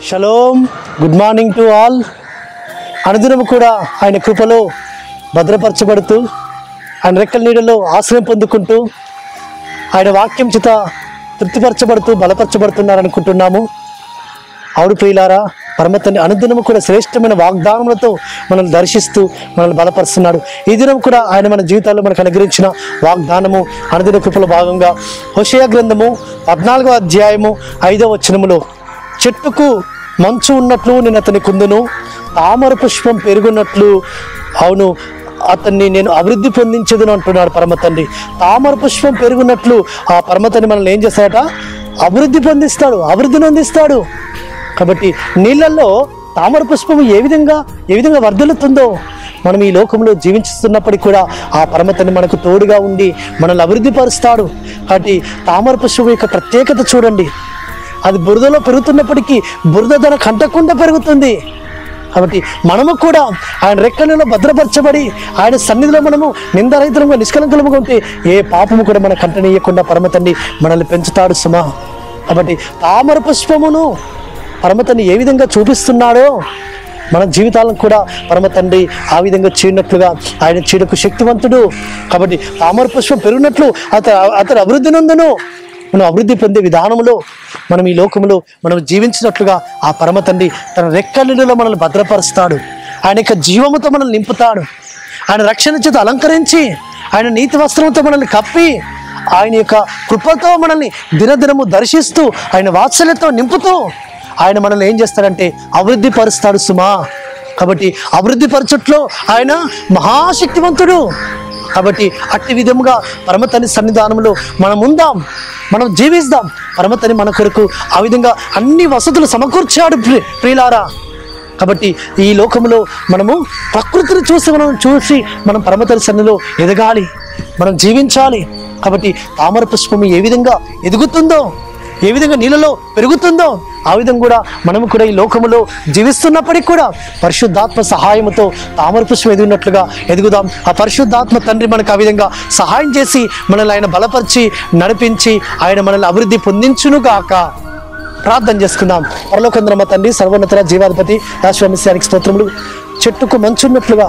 Shalom, good morning to all. అనుదినము కూడా ఆయన కృపలో భద్రపరచబడుతూ ఆయన రెక్కల నీడలో ఆశ్రయం పొందుకుంటూ ఆయన వాక్యం చేత తృప్తిపరచబడుతూ బలపరచబడుతున్నారనుకుంటున్నాము. అవును ప్రియులారా, పరమతండ్రి అనుదినము కూడా శ్రేష్టమైన వాగ్దానములతో మనల్ని దర్శిస్తూ మనల్ని బలపరుస్తున్నాడు. ఈ దినం కూడా ఆయన మన జీవితాల్లో మనకు అనుగ్రహించిన వాగ్దానము అనుదిన కృపలో భాగంగా హోషేయ గ్రంథము 14వ అధ్యాయము 5వ వచనములో, చెట్టుకు మంచు ఉన్నట్లు నేను అతని కుందును, తామర పుష్పం పెరుగున్నట్లు అవును అతన్ని నేను అభివృద్ధి పొందించదును అంటున్నాడు పరమతండ్రి. తామర పుష్పం పెరుగున్నట్లు ఆ పరమతండ్రి మనల్ని ఏం చేస్తాడట? అభివృద్ధి పొందిస్తాడు, అభివృద్ధిని అందిస్తాడు. కాబట్టి నీళ్ళల్లో తామర పుష్పము ఏ విధంగా వర్ధిల్లుతుందో మనం ఈ లోకంలో జీవించుతున్నప్పటికీ కూడా ఆ పరమతండ్రి మనకు తోడుగా ఉండి మనల్ని అభివృద్ధి పరుస్తాడు. కాబట్టి తామర పుష్పం యొక్క ప్రత్యేకత చూడండి. అది బురదలో పెరుగుతున్నప్పటికీ బురద ధర కంటకుండా పెరుగుతుంది. కాబట్టి మనము కూడా ఆయన రెక్కలలో భద్రపరచబడి ఆయన సన్నిధిలో మనము నిందరహితంగా నిష్కలంకలుగా ఉంటే ఏ పాపము కూడా మన కంటనీయకుండా పరమతండ్రి మనల్ని పెంచుతాడు సుమా. కాబట్టి తామర పుష్పమును పరమతండ్రి ఏ విధంగా చూపిస్తున్నాడో మన జీవితాలను కూడా పరమతండ్రి ఆ విధంగా చీడినట్లుగా ఆయన చీడకు శక్తివంతుడు. కాబట్టి తామర పుష్పం పెరిగినట్లు అతడు అభివృద్ధి నందును. మనం అభివృద్ధి పొందే విధానంలో మనం ఈ లోకంలో మనం జీవించినట్లుగా ఆ పరమతండ్రి తన రెక్కలలో మనల్ని భద్రపరుస్తాడు. ఆయన యొక్క జీవముతో మనల్ని నింపుతాడు. ఆయన రక్షణ చేత అలంకరించి ఆయన నీతి వస్త్రంతో మనల్ని కప్పి ఆయన యొక్క కృపతో మనల్ని దినదినము దర్శిస్తూ ఆయన వాత్సల్యంతో నింపుతూ ఆయన మనల్ని ఏం చేస్తాడంటే అభివృద్ధి పరుస్తాడు సుమా. కాబట్టి అభివృద్ధి పరచుట్లో ఆయన మహాశక్తివంతుడు. కాబట్టి అట్టి విధముగా పరమతండ్రి సన్నిధానంలో మనం ఉందాం, మనం జీవిస్తాం. పరమతండ్రి మన కొరకు ఆ విధంగా అన్ని వసతులు సమకూర్చాడు ప్రియులారా. కాబట్టి ఈ లోకంలో మనము ప్రకృతిని చూసి మనం పరమతండ్రి సన్నిధిలో ఎదగాలి, మనం జీవించాలి. కాబట్టి తామర పుష్పము ఏ విధంగా ఎదుగుతుందో, ఏ విధంగా నీళ్ళలో పెరుగుతుందో ఆ విధంగా కూడా మనము కూడా ఈ లోకములో జీవిస్తున్నప్పటికీ కూడా పరిశుద్ధాత్మ సహాయముతో తామర పుష్పం ఎదిగినట్లుగా ఎదుగుదాం. ఆ పరిశుద్ధాత్మ తండ్రి మనకు ఆ విధంగా సహాయం చేసి మనల్ని ఆయన బలపరిచి నడిపించి ఆయన మనల్ని అభివృద్ధి పొందించునుగాక. ప్రార్థన చేసుకుందాం. పరలోకందరమ తండ్రి, సర్వోన్నత జీవాధిపతి రాష్ట్రానికి స్తోత్రములు. చెట్టుకు మంచున్నట్లుగా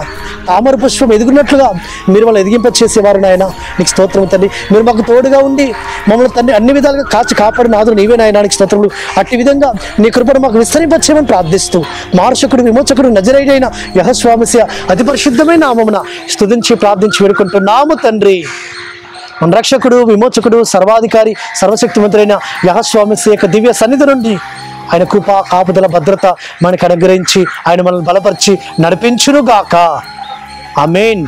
తామర పుష్పం ఎదుగున్నట్లుగా మీరు వాళ్ళు ఎదిగింపచేసేవారు నాయన, నీకు స్తోత్రం తండ్రి. మీరు మాకు తోడుగా ఉండి మమ్మల్ని తండ్రి అన్ని విధాలుగా కాపాడిన నాదుడు నీవే నాయన, నీకు స్తోత్రములు. అట్టి విధంగా నీ కృపను మాకు విస్తరింపచేయమని ప్రార్థిస్తూ మారుషకుడు విమోచకుడు నజరేయుడైన యెహోవా మెస్సియా అతి పరిశుద్ధమైన నామమున స్తుతించి ప్రార్థించి వేడుకుంటున్నాము తండ్రి. మన రక్షకుడు, విమోచకుడు, సర్వాధికారి, సర్వశక్తివంతుడైన యెహోవా మెస్సియా యొక్క దివ్య సన్నిధి నుండి ఆయన కృప, కాపుదల, భద్రత మనకు అనుగ్రహించి ఆయన మనల్ని బలపరిచి నడిపించునుగాక. ఆమేన్.